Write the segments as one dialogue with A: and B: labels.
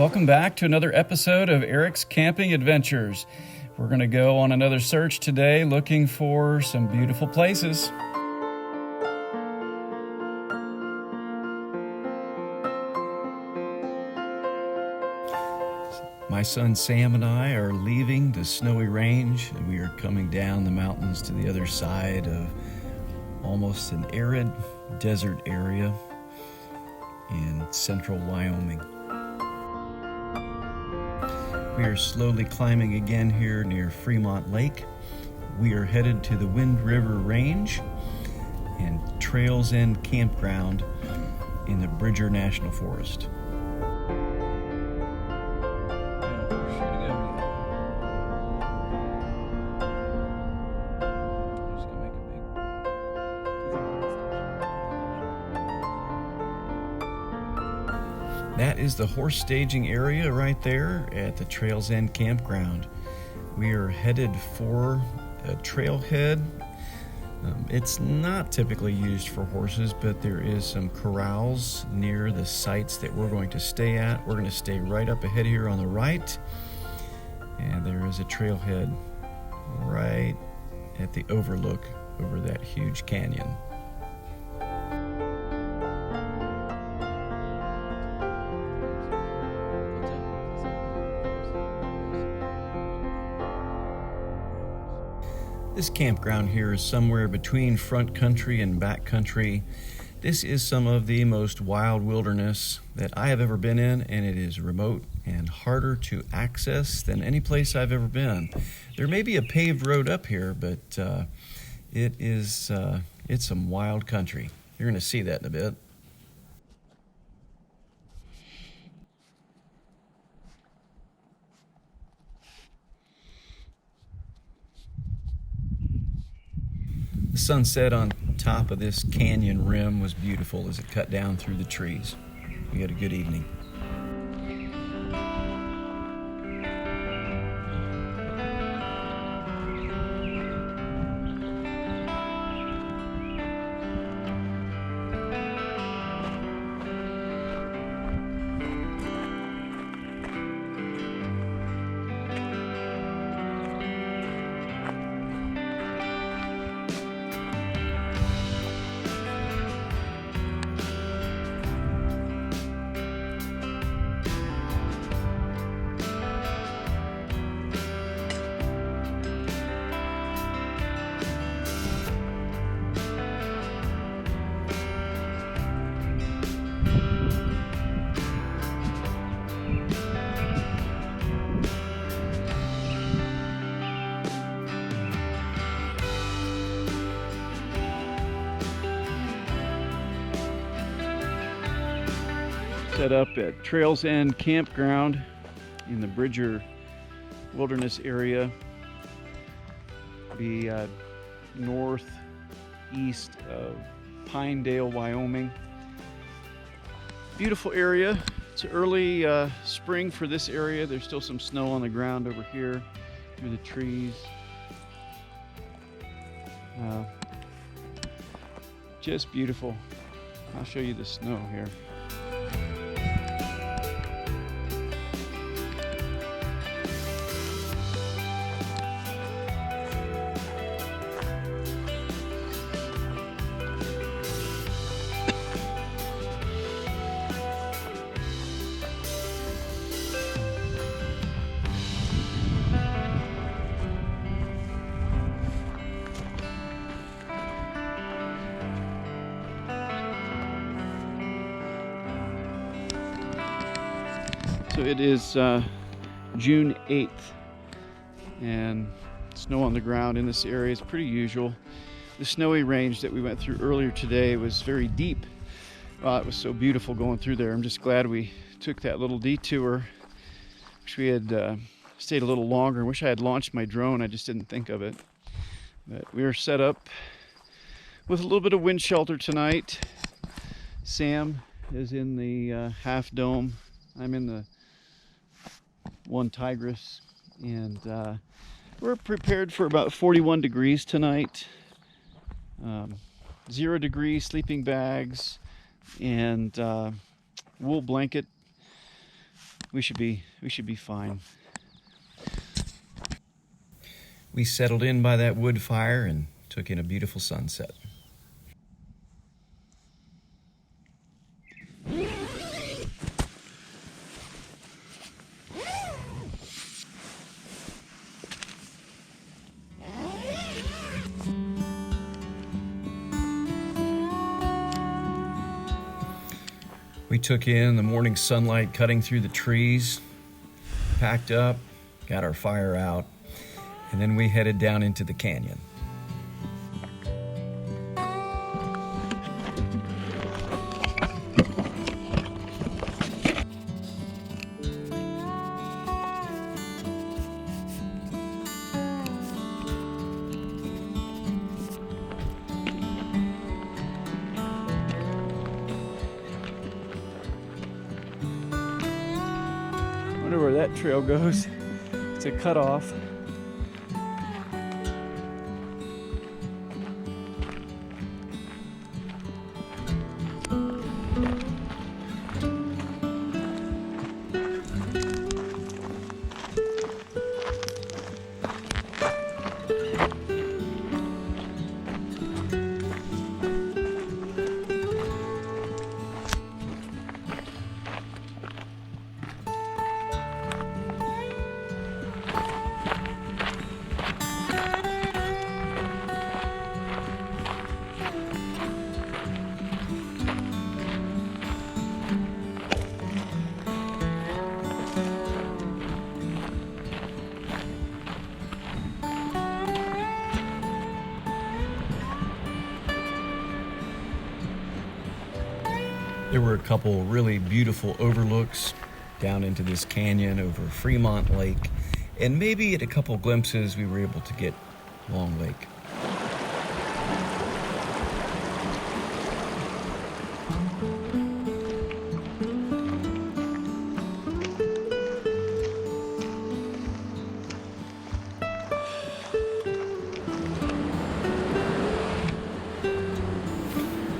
A: Welcome back to another episode of Eric's Camping Adventures. We're going to go on another search today looking for some beautiful places. My son Sam and I are leaving the snowy range, and we are coming down the mountains to the other side of almost an arid desert area in central Wyoming. We are slowly climbing again here near Fremont Lake. We are headed to the Wind River Range and Trails End Campground in the Bridger National Forest. That is the horse staging area right there at the Trails End Campground. We are headed for a trailhead. It's not typically used for horses, but there is some corrals near the sites that we're going to stay at. We're going to stay right up ahead here on the right, and there is a trailhead right at the overlook over that huge canyon. This campground here is somewhere between front country and back country. This is some of the most wild wilderness that I have ever been in, and it is remote and harder to access than any place I've ever been. There may be a paved road up here, but it's some wild country. You're going to see that in a bit. The sunset on top of this canyon rim was beautiful as it cut down through the trees. We had a good evening. Set up at Trails End Campground in the Bridger Wilderness area. Be northeast of Pinedale, Wyoming. Beautiful area. It's early spring for this area. There's still some snow on the ground over here through the trees. Just beautiful. I'll show you the snow here. So it is June 8th, and snow on the ground in this area is pretty usual. The snowy range that we went through earlier today was very deep. It was so beautiful going through there. I'm just glad we took that little detour. Wish we had stayed a little longer. Wish I had launched my drone. I just didn't think of it. But we are set up with a little bit of wind shelter tonight. Sam is in the half dome. I'm in the one Tigris, and we're prepared for about 41 degrees tonight. 0 degree sleeping bags and wool blanket. we should be fine.
B: We settled in by that wood fire and took in a beautiful sunset. We took in the morning sunlight cutting through the trees, packed up, got our fire out, and then we headed down into the canyon.
A: I wonder where that trail goes. It's a cutoff.
B: There were a couple really beautiful overlooks down into this canyon over Fremont Lake, and maybe at a couple glimpses we were able to get Long Lake.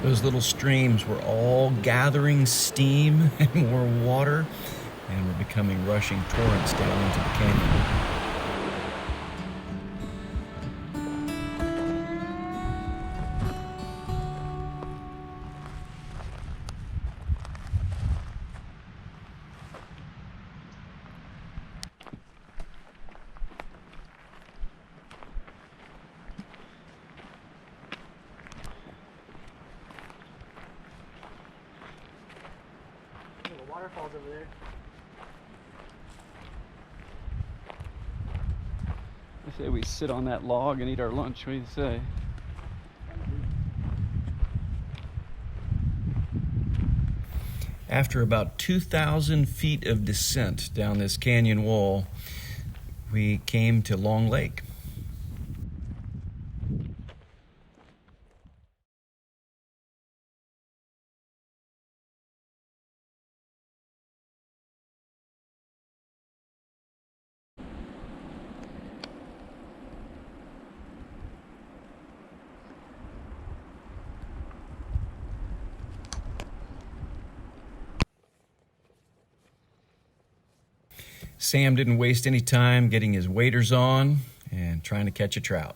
B: Those little streams were all gathering steam and more water, and were becoming rushing torrents down into the canyon.
A: The waterfall's over there. I say we sit on that log and eat our lunch. What do you say?
B: After about 2,000 feet of descent down this canyon wall, we came to Long Lake. Sam didn't waste any time getting his waders on and trying to catch a trout.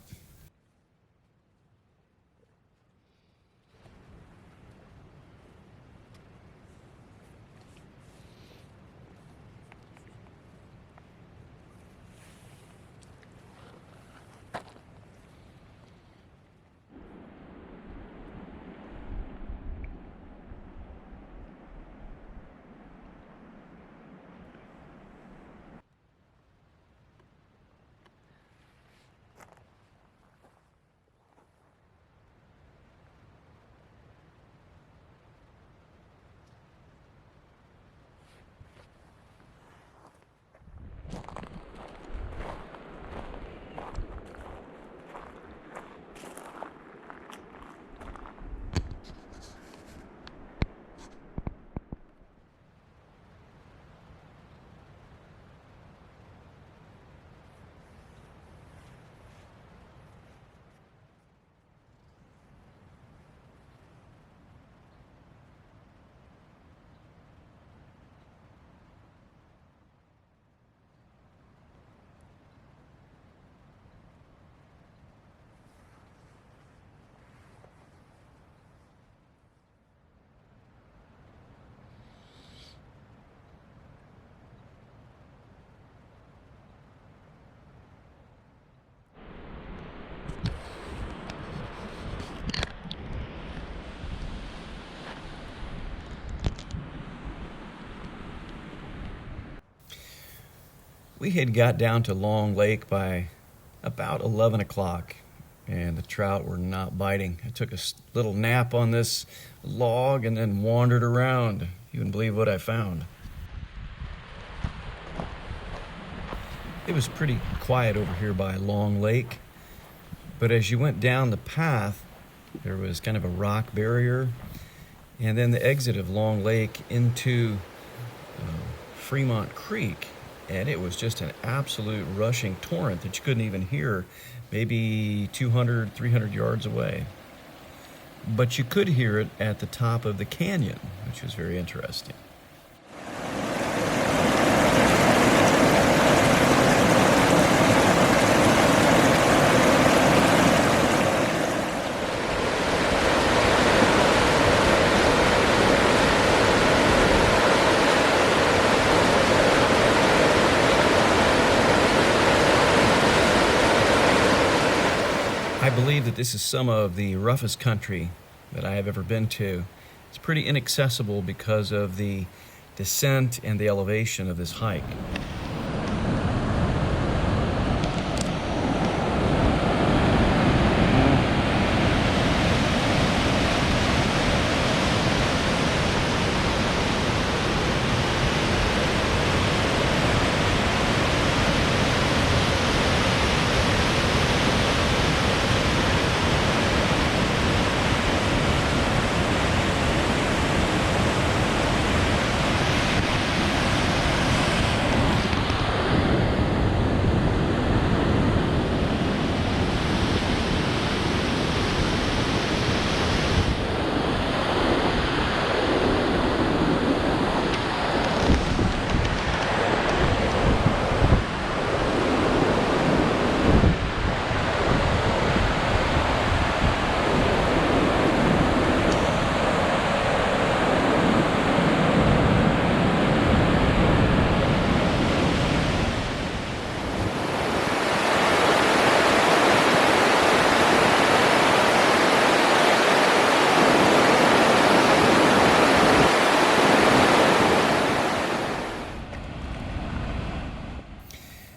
B: We had got down to Long Lake by about 11 o'clock, and the trout were not biting. I took a little nap on this log and then wandered around. You wouldn't believe what I found. It was pretty quiet over here by Long Lake, but as you went down the path, there was kind of a rock barrier, and then the exit of Long Lake into Fremont Creek, and it was just an absolute rushing torrent that you couldn't even hear maybe 200, 300 yards away. But you could hear it at the top of the canyon, which was very interesting. I believe that this is some of the roughest country that I have ever been to. It's pretty inaccessible because of the descent and the elevation of this hike.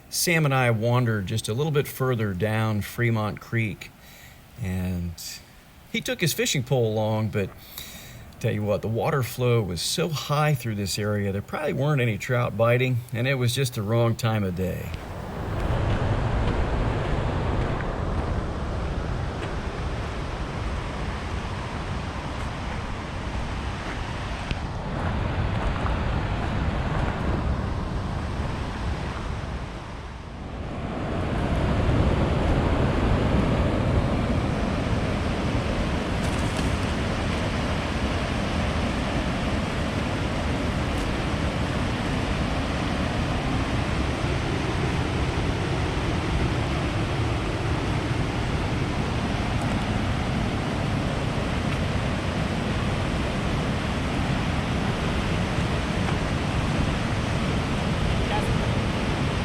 B: Sam and I wandered just a little bit further down Fremont Creek, and he took his fishing pole along, but tell you what, the water flow was so high through this area, there probably weren't any trout biting, and it was just the wrong time of day.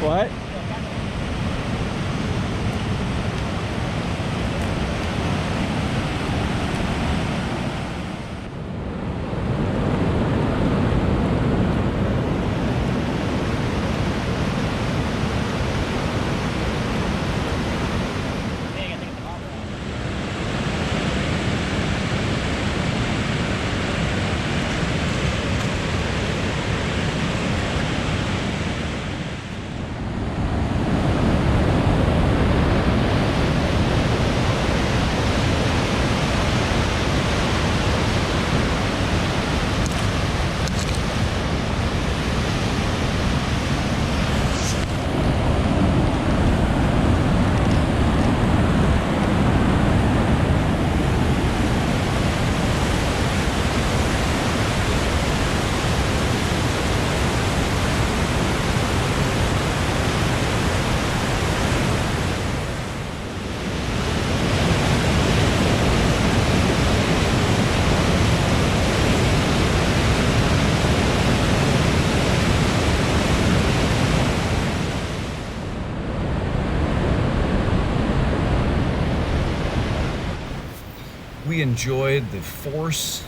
A: What? We enjoyed the force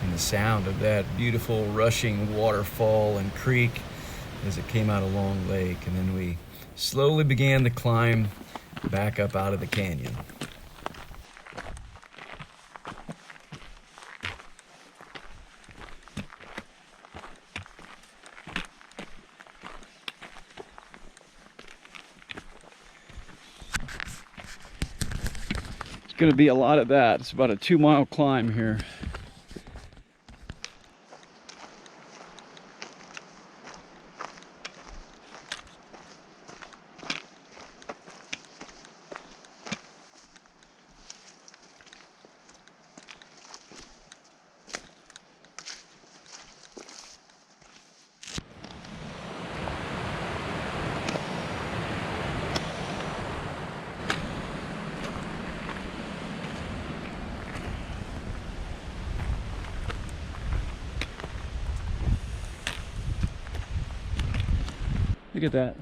A: and the sound of that beautiful rushing waterfall and creek,
B: as it came out of Long Lake, and then we slowly began to climb back up out of the canyon.
A: It's going to be a lot of that. It's about a 2-mile climb here. Look at that.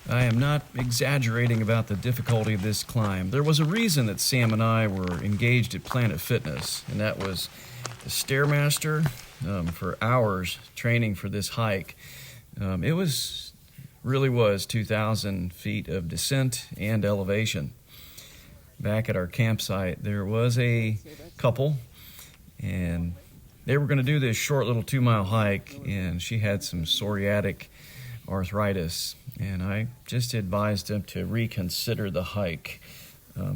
B: I am not exaggerating about the difficulty of this climb. There was a reason that Sam and I were engaged at Planet Fitness, and that was the Stairmaster for hours training for this hike. It really was 2,000 feet of descent and elevation. Back at our campsite, there was a couple, and they were going to do this short little 2-mile hike, and she had some psoriatic arthritis, and I just advised them to reconsider the hike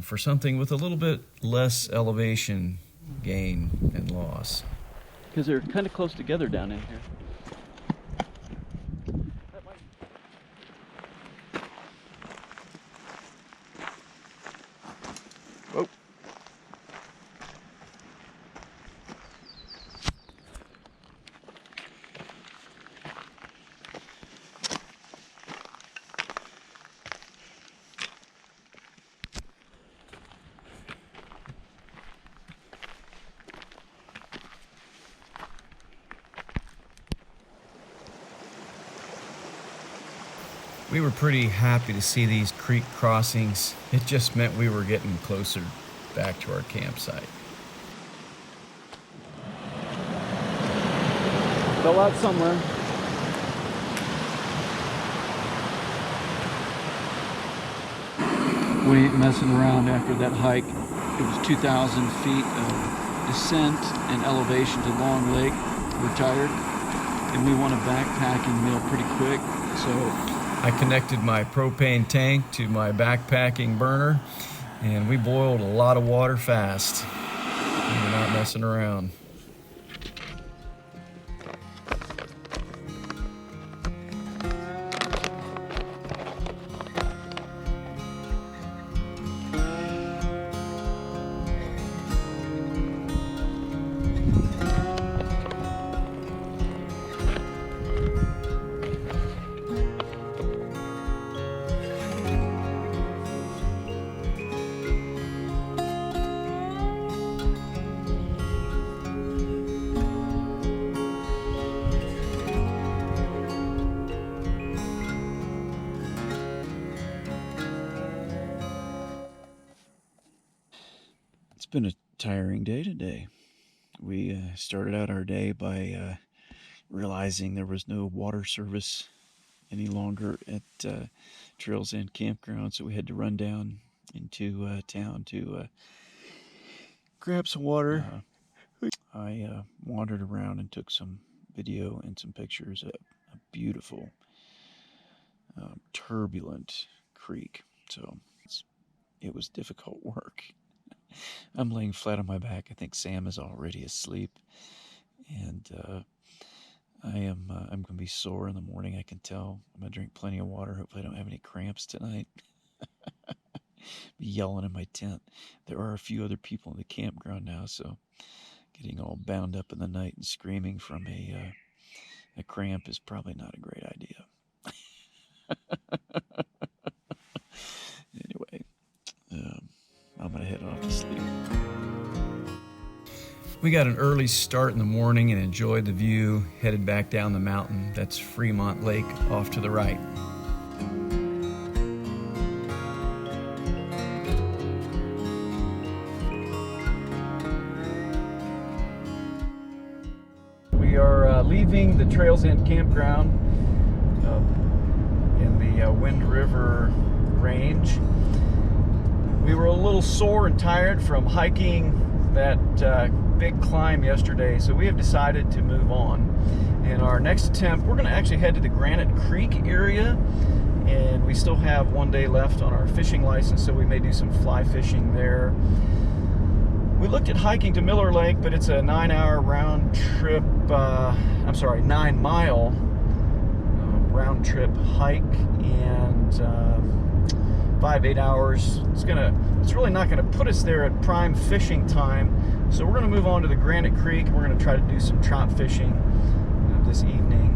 B: for something with a little bit less elevation gain and loss.
A: Because they're kind of close together down in here. Whoa.
B: We were pretty happy to see these creek crossings. It just meant we were getting closer back to our campsite.
A: Fell out somewhere. We ain't messing around after that hike. It was 2,000 feet of descent and elevation to Long Lake. We're tired, and we want a backpacking meal pretty quick, so
B: I connected my propane tank to my backpacking burner, and we boiled a lot of water fast. We were not messing around.
A: it's been a tiring day today. We started out our day by realizing there was no water service any longer at Trails End Campground, so we had to run down into town to grab some water. I wandered around and took some video and some pictures of a beautiful, turbulent creek. So it was difficult work. I'm laying flat on my back. I think Sam is already asleep, and I'm going to be sore in the morning. I can tell. I'm going to drink plenty of water. Hopefully, I don't have any cramps tonight. Be yelling in my tent. There are a few other people in the campground now, so getting all bound up in the night and screaming from a cramp is probably not a great idea. Anyway, I'm going to head off to sleep.
B: We got an early start in the morning and enjoyed the view, headed back down the mountain. That's Fremont Lake off to the right. We are leaving the Trails End Campground in the Wind River Range. We were a little sore and tired from hiking that big climb yesterday, so we have decided to move on. And our next attempt, we're going to actually head to the Granite Creek area, and we still have one day left on our fishing license, so we may do some fly fishing there. We looked at hiking to Miller Lake, but it's a 9-hour round trip, 9-mile round trip hike, and 5-8 hours. It's really not gonna put us there at prime fishing time. So we're gonna move on to the Granite Creek. We're gonna try to do some trout fishing this evening.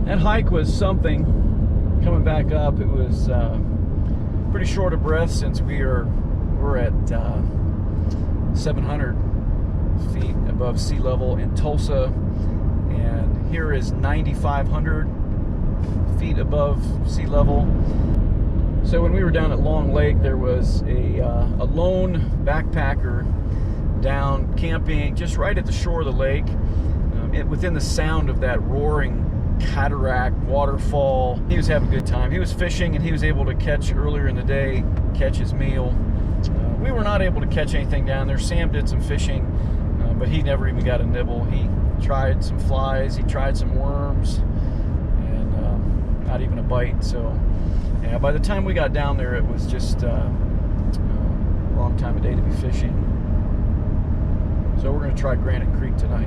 B: That hike was something. Coming back up, it was pretty short of breath since we're at 700 feet above sea level in Tulsa, and here is 9,500 feet above sea level. So when we were down at Long Lake, there was a lone backpacker down camping just right at the shore of the lake, within the sound of that roaring cataract waterfall. He was having a good time. He was fishing, and he was able to catch earlier in the day, catch his meal. We were not able to catch anything down there. Sam did some fishing, but he never even got a nibble. He tried some flies, he tried some worms, and not even a bite. So yeah, by the time we got down there, it was just wrong time of day to be fishing. So we're going to try Granite Creek tonight.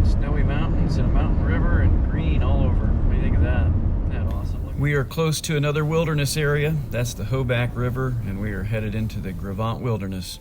B: Snowy mountains and a mountain river and green all over. What do you think of that? Isn't that awesome? We are close to another wilderness area. That's the Hoback River, and we are headed into the Fremont wilderness.